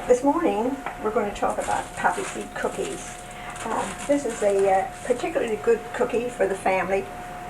This morning, we're going to talk about poppy seed cookies. This is a particularly good cookie for the family,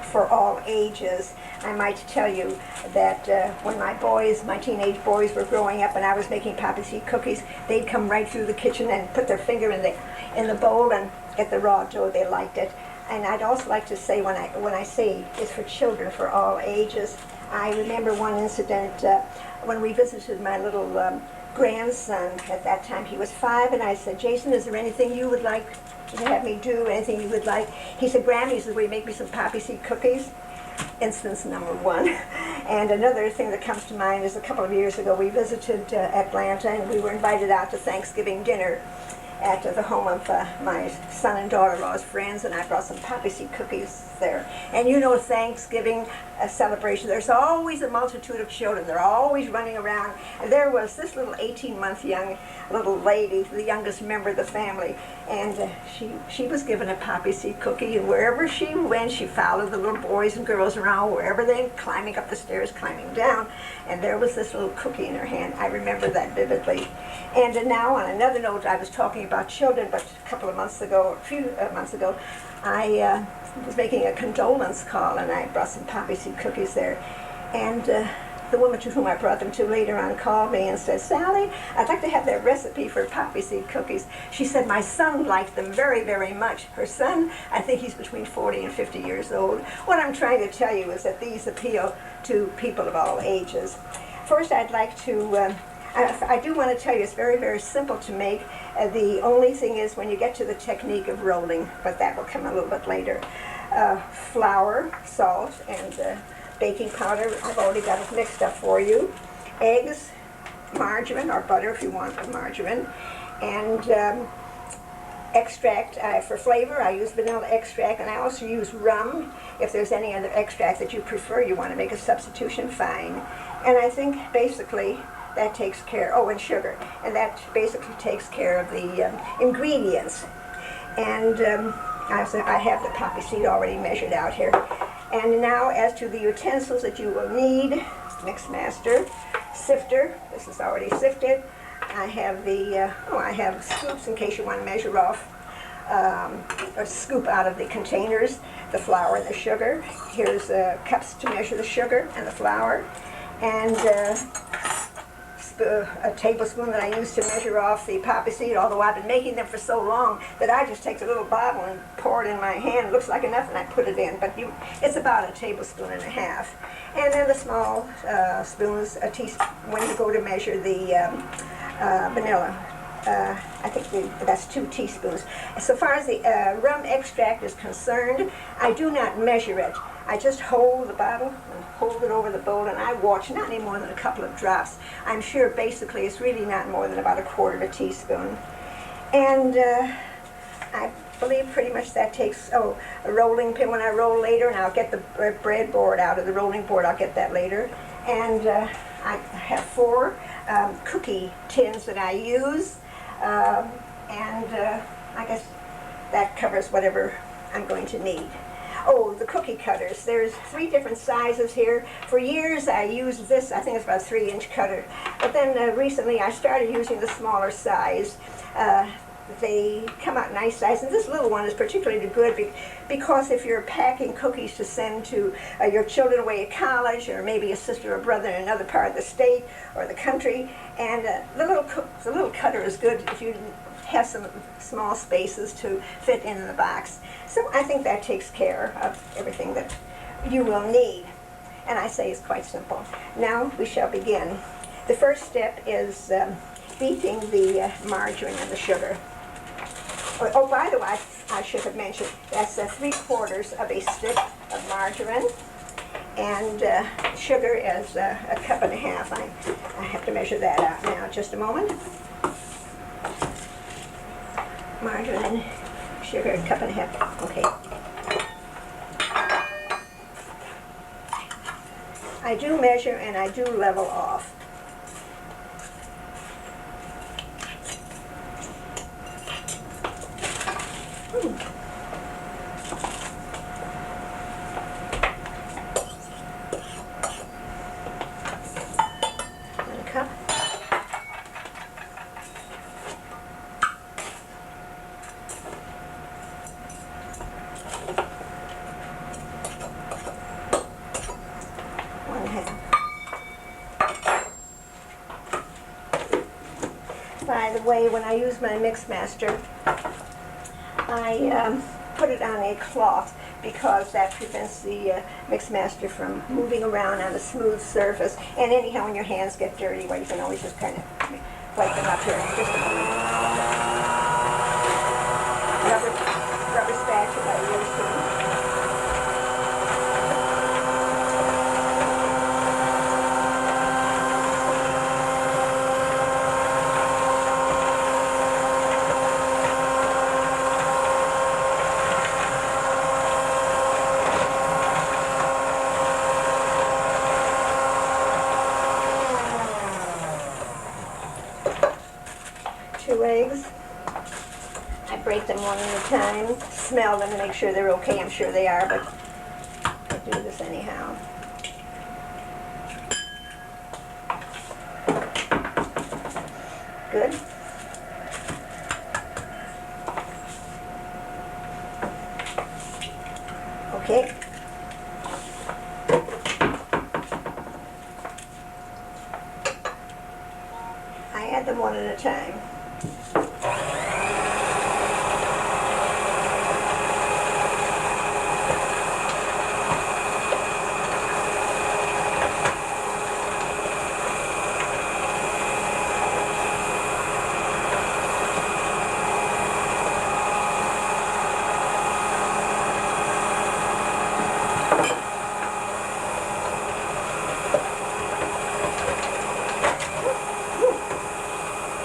for all ages. I might tell you that when my teenage boys were growing up and I was making poppy seed cookies, they'd come right through the kitchen and put their finger in the bowl and get the raw dough. They liked it. And I'd also like to say, when I say it's for children, for all ages, I remember one incident when we visited my little grandson. At that time he was 5, and I said, Jason, is there anything you would like to have me do, anything you would like? He said, Grammy, he said, will you make me some poppy seed cookies? Instance number one. And another thing that comes to mind is a couple of years ago we visited Atlanta, and we were invited out to Thanksgiving dinner at the home of my son and daughter-in-law's friends, and I brought some poppy seed cookies there. And you know, Thanksgiving celebration, there's always a multitude of children. They're always running around. And there was this little 18-month young little lady, the youngest member of the family, and she was given a poppy seed cookie, and wherever she went, she followed the little boys and girls around, wherever they were, climbing up the stairs, climbing down, and there was this little cookie in her hand. I remember that vividly. And now, on another note, I was talking about children, but a few months ago, I was making a condolence call, and I brought some poppy seed cookies there. And the woman to whom I brought them to later on called me and said, Sally, I'd like to have that recipe for poppy seed cookies. She said my son liked them very, very much. Her son, I think he's between 40 and 50 years old. What I'm trying to tell you is that these appeal to people of all ages. First, I'd like to I do want to tell you it's very, very simple to make. The only thing is when you get to the technique of rolling, but that will come a little bit later. Flour, salt, and baking powder. I've already got it mixed up for you. Eggs, margarine or butter if you want margarine, and extract. For flavor, I use vanilla extract, and I also use rum. If there's any other extract that you prefer, you want to make a substitution, fine. And I think basically that takes care, and sugar, and that basically takes care of the ingredients. And I have the poppy seed already measured out here. And now as to the utensils that you will need: Mixmaster, sifter, this is already sifted. I have I have scoops in case you want to measure off a scoop out of the containers, the flour and the sugar. Here's cups to measure the sugar and the flour, and a tablespoon that I use to measure off the poppy seed, although I've been making them for so long that I just take the little bottle and pour it in my hand. It looks like enough, and I put it in, but it's about a tablespoon and a half. And then the small spoons, a teaspoon, when you go to measure the vanilla. I think that's 2 teaspoons. So far as the rum extract is concerned, I do not measure it. I just hold the bottle and hold it over the bowl, and I watch, not any more than a couple of drops. I'm sure basically it's really not more than about 1/4 teaspoon. And I believe pretty much that takes, a rolling pin when I roll later, and I'll get the breadboard out of the rolling board. I'll get that later. And I have 4 cookie tins that I use, and I guess that covers whatever I'm going to need. Oh, the cookie cutters. There's 3 different sizes here. For years I used this, I think it's about a 3-inch cutter. But then recently I started using the smaller size. They come out nice size, and this little one is particularly good because if you're packing cookies to send to your children away at college, or maybe a sister or brother in another part of the state or the country, and the little cutter is good if you have some small spaces to fit in the box. So I think that takes care of everything that you will need. And I say it's quite simple. Now we shall begin. The first step is beating the margarine and the sugar. Oh, by the way, I should have mentioned, that's 3/4 of a stick of margarine, and sugar is 1.5 cups. I have to measure that out now, just a moment. Margarine, sugar, 1.5 cups, okay. I do measure and I do level off. the way, when I use my mix master, I put it on a cloth because that prevents the mix master from moving around on a smooth surface. And anyhow, when your hands get dirty, well, you can always just kind of wipe them up here in just a moment. Rubber spatula I use too. Two eggs. I break them one at a time, smell them to make sure they're okay. I'm sure they are, but I do this anyhow. Good. Okay. I add them one at a time.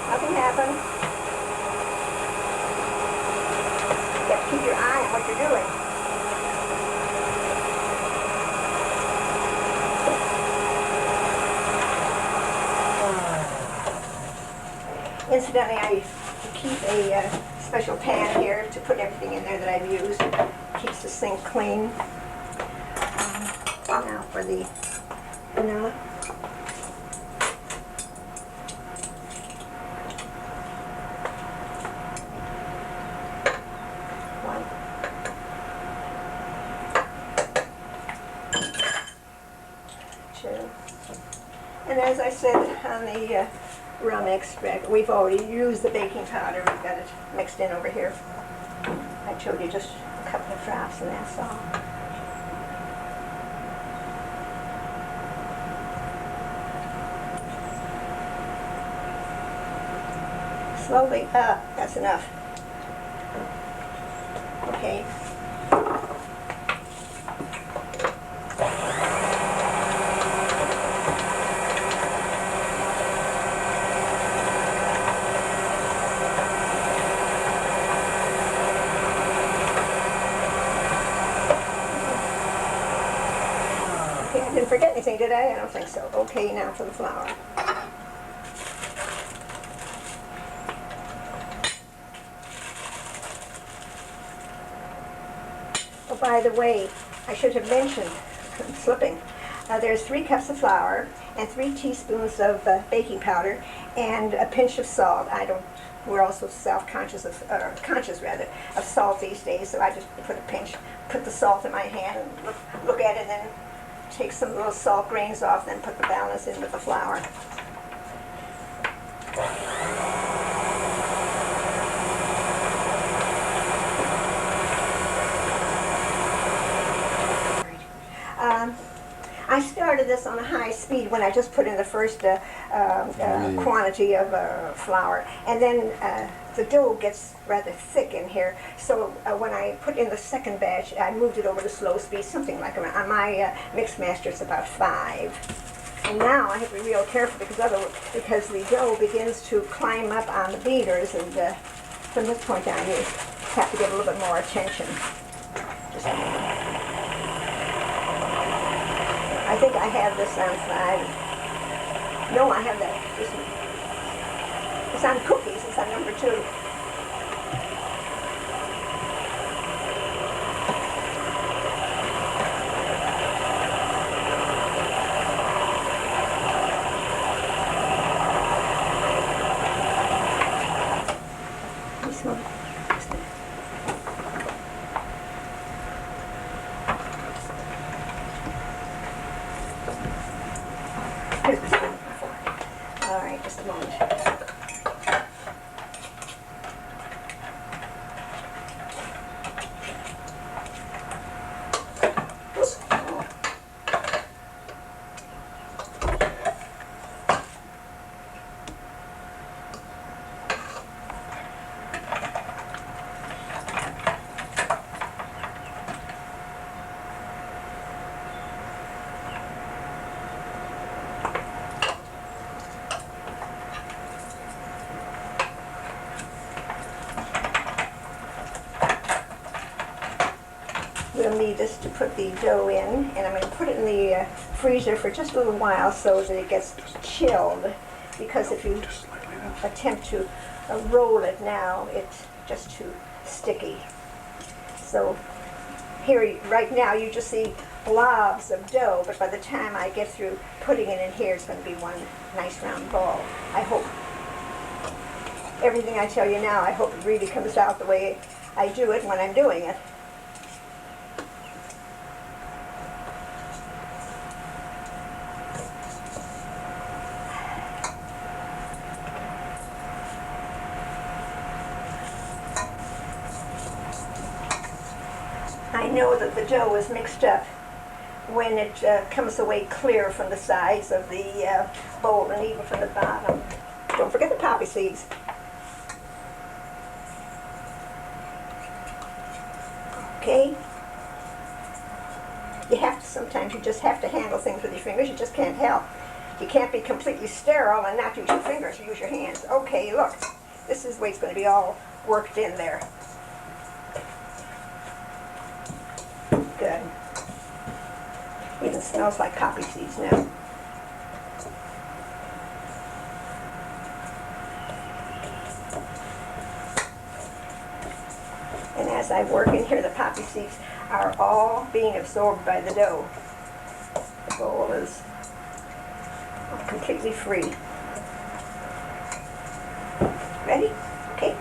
Nothing happened. You have to keep your eye on what you're doing. Incidentally, I keep a special pan here to put everything in there that I've used. Keeps the sink clean. Now for the vanilla. And as I said on the rum extract, we've already used the baking powder. We've got it mixed in over here. I showed you just a couple of drops and that's all. Slowly up, that's enough. Okay. I didn't forget anything, did I? I don't think so. Okay, now for the flour. Oh, by the way, I should have mentioned, I'm slipping, there's 3 cups of flour and 3 teaspoons of baking powder and a pinch of salt. We're also self-conscious of, conscious rather, of salt these days, so I just put a pinch, put the salt in my hand and look at it and then take some little salt grains off, then put the balance in with the flour. I started this on a high speed when I just put in the first quantity of flour, and then the dough gets rather thick in here, so when I put in the second batch, I moved it over to slow speed, something like around, on my mix master it's about 5. And now I have to be real careful because the dough begins to climb up on the beaters, and from this point on you have to give a little bit more attention. Just a moment. I think I have this on 5. No, I have that. It's on cookies. It's on number 2. All right, just a moment. just to put the dough in, and I'm going to put it in the freezer for just a little while so that it gets chilled, because if you attempt to roll it now, it's just too sticky. So here, right now, you just see blobs of dough, but by the time I get through putting it in here, it's going to be one nice round ball. I hope everything I tell you now, I hope it really comes out the way I do it when I'm doing it. I know that the dough is mixed up when it comes away clear from the sides of the bowl and even from the bottom. Don't forget the poppy seeds. Okay. You have to, sometimes you just have to handle things with your fingers. You just can't help. You can't be completely sterile and not use your fingers, use your hands. Okay, look. This is the way it's going to be all worked in there. Good. Even smells like poppy seeds now. And as I work in here, the poppy seeds are all being absorbed by the dough. The bowl is completely free. Ready? Okay.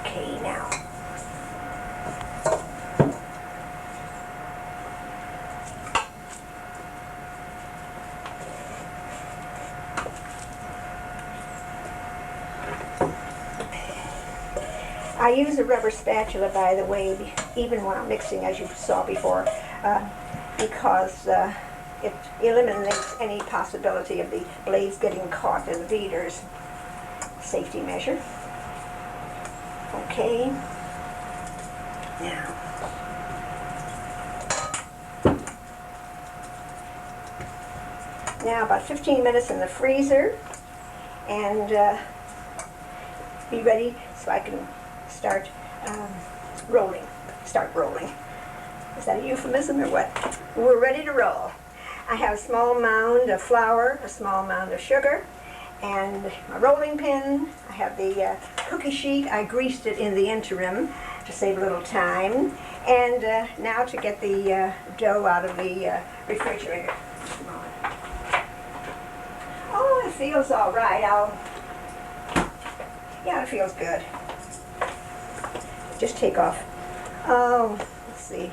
Okay, now. I use a rubber spatula, by the way, even when I'm mixing, as you saw before, because it eliminates any possibility of the blades getting caught in the beaters. Safety measure. Okay. Now. Now about 15 minutes in the freezer, and be ready so I can start rolling. Start rolling. Is that a euphemism or what? We're ready to roll. I have a small mound of flour, a small mound of sugar, and my rolling pin. I have the cookie sheet. I greased it in the interim to save a little time. And now to get the dough out of the refrigerator. Oh, it feels all right. Yeah, it feels good. Just take off, let's see,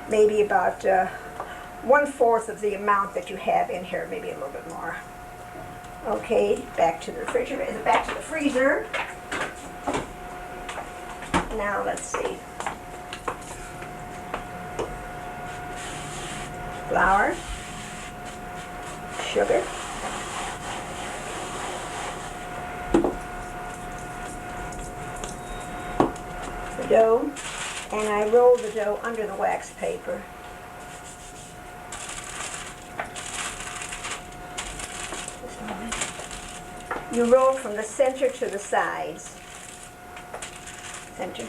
maybe about 1/4 of the amount that you have in here, maybe a little bit more. Okay, back to the refrigerator, back to the freezer. Now let's see. Flour, sugar, the dough, and I roll the dough under the wax paper. You roll from the center to the sides. Center.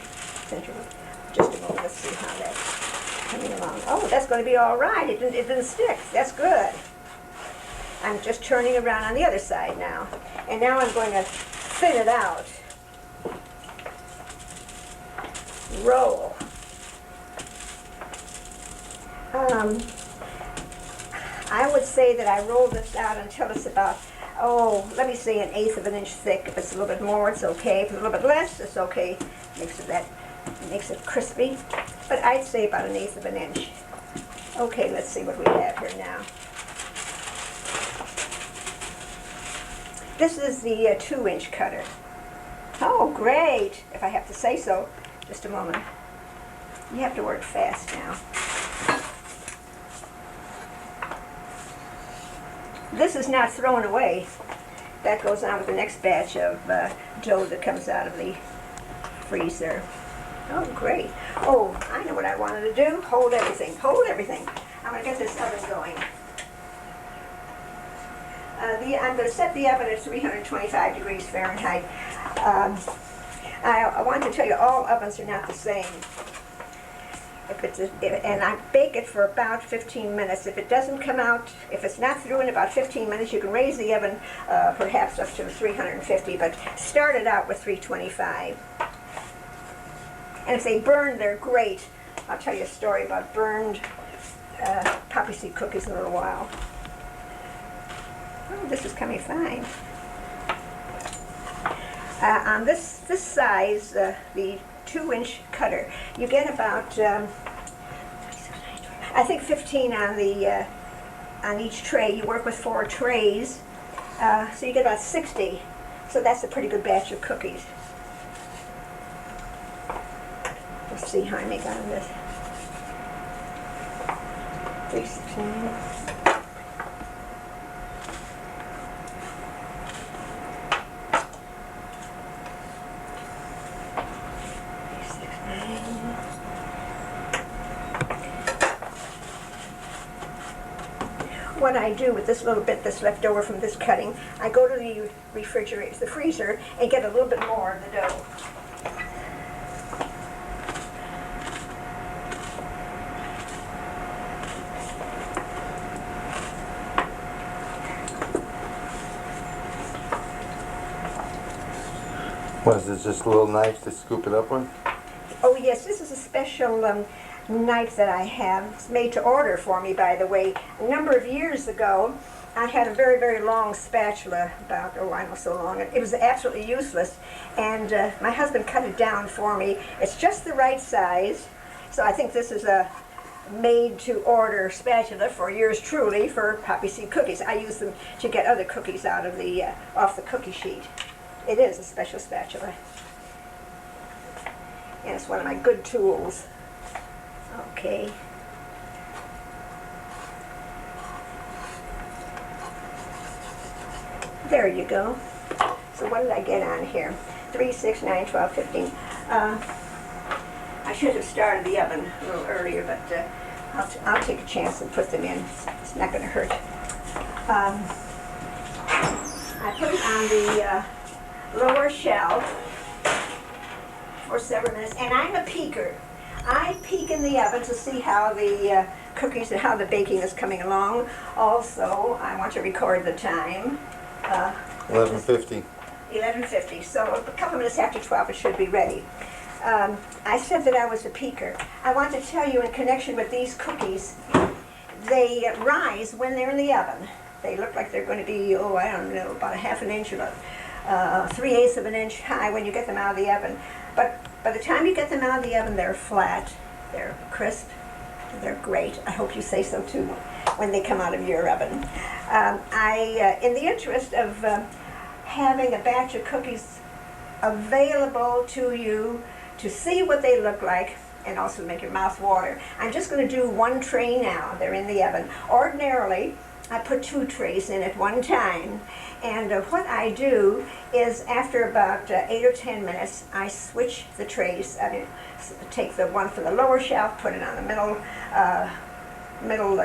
Just a moment, let's see how that's coming along. Oh, that's going to be all right. It didn't stick. That's good. I'm just turning around on the other side now. And now I'm going to thin it out. Roll. I would say that I roll this out until it's about, let me say 1/8 of an inch thick. If it's a little bit more, it's okay. If it's a little bit less, it's okay. Makes it crispy. But I'd say about 1/8 of an inch. Okay, let's see what we have here now. This is the 2-inch cutter. Oh, great, if I have to say so. Just a moment. You have to work fast now. This is not thrown away. That goes on with the next batch of dough that comes out of the freezer. Oh, great. Oh, I know what I wanted to do. Hold everything. Hold everything. I'm going to get this oven going. I'm going to set the oven at 325 degrees Fahrenheit. I want to tell you, all ovens are not the same. And I bake it for about 15 minutes. If it doesn't come out, if it's not through in about 15 minutes, you can raise the oven perhaps up to 350, but start it out with 325. And if they burn, they're great. I'll tell you a story about burned poppy seed cookies in a little while. Oh, this is coming fine. On this size, the 2-inch cutter, you get about I think 15 on the on each tray. You work with 4 trays, so you get about 60. So that's a pretty good batch of cookies. Let's see how I make on this. 369. What I do with this little bit that's left over from this cutting, I go to the refrigerator, the freezer, and get a little bit more of the dough. What is this, just a little knife to scoop it up with? Oh yes, this is a special knife that I have. It's made to order for me, by the way. A number of years ago, I had a very, very long spatula, about, oh, I know so long. It was absolutely useless, and my husband cut it down for me. It's just the right size, so I think this is a made-to-order spatula for yours truly for poppy seed cookies. I use them to get other cookies out of the off the cookie sheet. It is a special spatula, and it's one of my good tools. Okay. There you go. So what did I get on here? 3, 6, 9, 12, 15. I should have started the oven a little earlier, but I'll take a chance and put them in. It's not going to hurt. I put it on the lower shelf for several minutes, and I'm a peeker. I peek in the oven to see how the cookies and how the baking is coming along. Also, I want to record the time. 11:50. 11:50. So a couple minutes after 12, it should be ready. I said that I was a peeker. I want to tell you, in connection with these cookies, they rise when they're in the oven. They look like they're going to be, oh, I don't know, about a ½ an inch or 3/8 of an inch high when you get them out of the oven. But by the time you get them out of the oven, they're flat, they're crisp, they're great. I hope you say so too when they come out of your oven. In the interest of having a batch of cookies available to you to see what they look like and also make your mouth water, I'm just going to do 1 tray now. They're in the oven. Ordinarily, I put 2 trays in at one time, and what I do is after about 8 or 10 minutes, I switch the trays. I take the one from the lower shelf, put it on the middle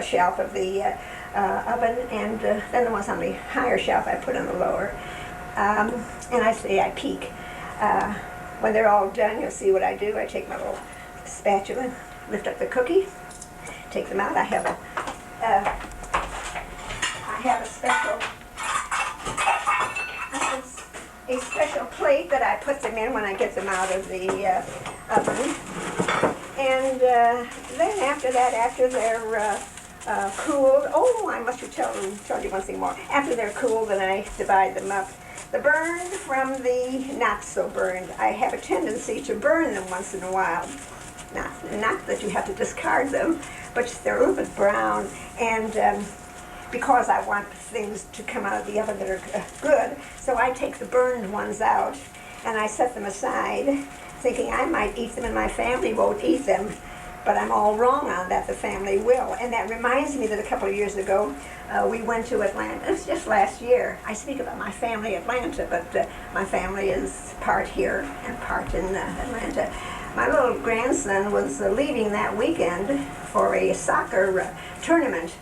shelf of the oven, and then the ones on the higher shelf I put on the lower. And I peek. When they're all done, you'll see what I do. I take my little spatula, lift up the cookie, take them out. I have a special plate that I put them in when I get them out of the oven. And then after that, after they're cooled, oh, I must have told you one thing more. After they're cooled, then I divide them up. The burned from the not so burned. I have a tendency to burn them once in a while. Not that you have to discard them, but they're a little bit brown, and because I want things to come out of the oven that are good, so I take the burned ones out and I set them aside, thinking I might eat them and my family won't eat them. But I'm all wrong on that. The family will. And that reminds me that a couple of years ago, we went to Atlanta. It was just last year. I speak about my family in Atlanta, but my family is part here and part in Atlanta. My little grandson was leaving that weekend for a soccer tournament.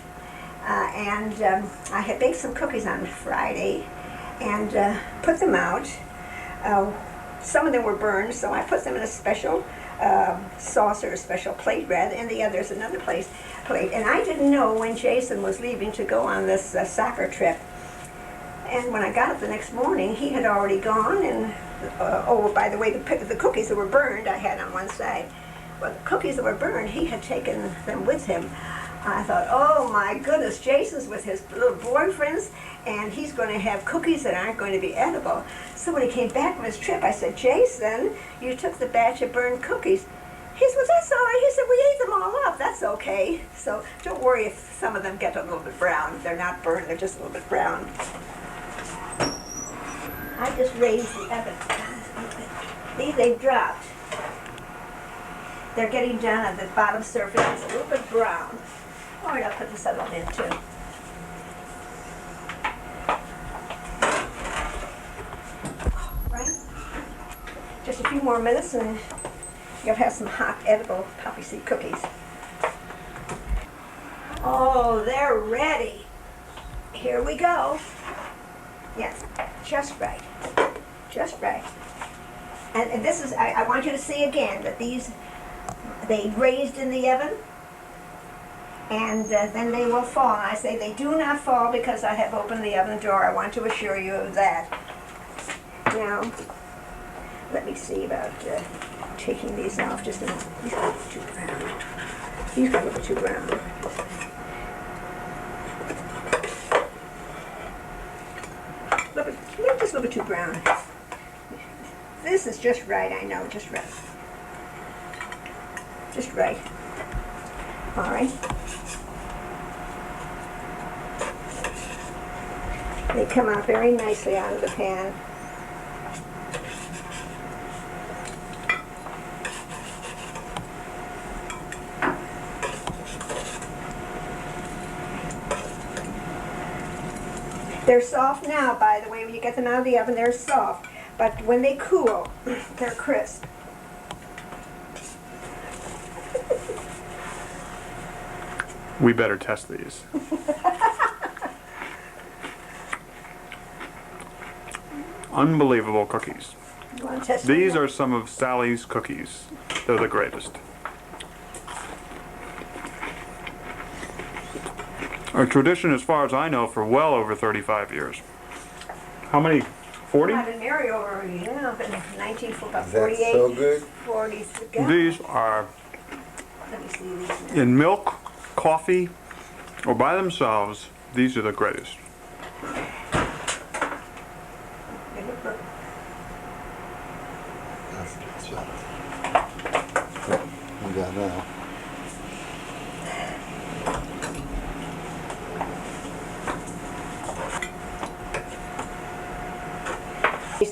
I had baked some cookies on Friday and put them out. Some of them were burned, so I put them in a special saucer, a special plate rather, and the others another plate. And I didn't know when Jason was leaving to go on this soccer trip. And when I got up the next morning, he had already gone. And oh, by the way, the cookies that were burned, I had on one side. Well, the cookies that were burned, he had taken them with him. I thought, oh my goodness, Jason's with his little boyfriends, and he's going to have cookies that aren't going to be edible. So when he came back from his trip, I said, Jason, you took the batch of burned cookies. He said, well, that's all right. He said, we ate them all up. That's okay. So don't worry if some of them get a little bit brown. They're not burned, they're just a little bit brown. I just raised the oven. These, they've dropped. They're getting down at the bottom surface. It's a little bit brown. All right, I'll put this other one in too. Right? Just a few more minutes and you'll have some hot, edible poppy seed cookies. Oh, they're ready. Here we go. Yes, just right. Just right. And this is, I want you to see again that these, they raised in the oven, and then they will fall. And I say they do not fall because I have opened the oven door. I want to assure you of that. Now, let me see about taking these off. Just a minute. These are a little too brown. These are a little too brown. Just a little bit too brown. This is just right, I know, just right. Just right. All right. They come out very nicely out of the pan. They're soft now, by the way. When you get them out of the oven, they're soft. But when they cool, they're crisp. We better test these. Unbelievable cookies. You want to test These them? are some of Sally's cookies. They're the greatest. A tradition, as far as I know, for well over 35 years. How many? 40? I've been married over, yeah, been 19 for about Is that 48. so good? 40. These are Let me see these. in milk, coffee, or by themselves. These are the greatest. You got that.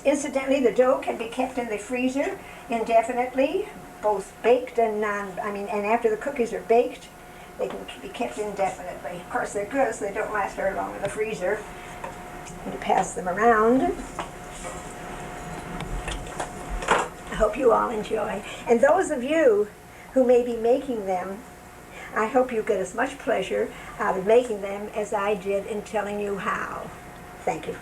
Incidentally, the dough can be kept in the freezer indefinitely, both baked and and after the cookies are baked, they can be kept indefinitely. Of course, they're good, so they don't last very long in the freezer. And to pass them around. I hope you all enjoy. And those of you who may be making them, I hope you get as much pleasure out of making them as I did in telling you how. Thank you.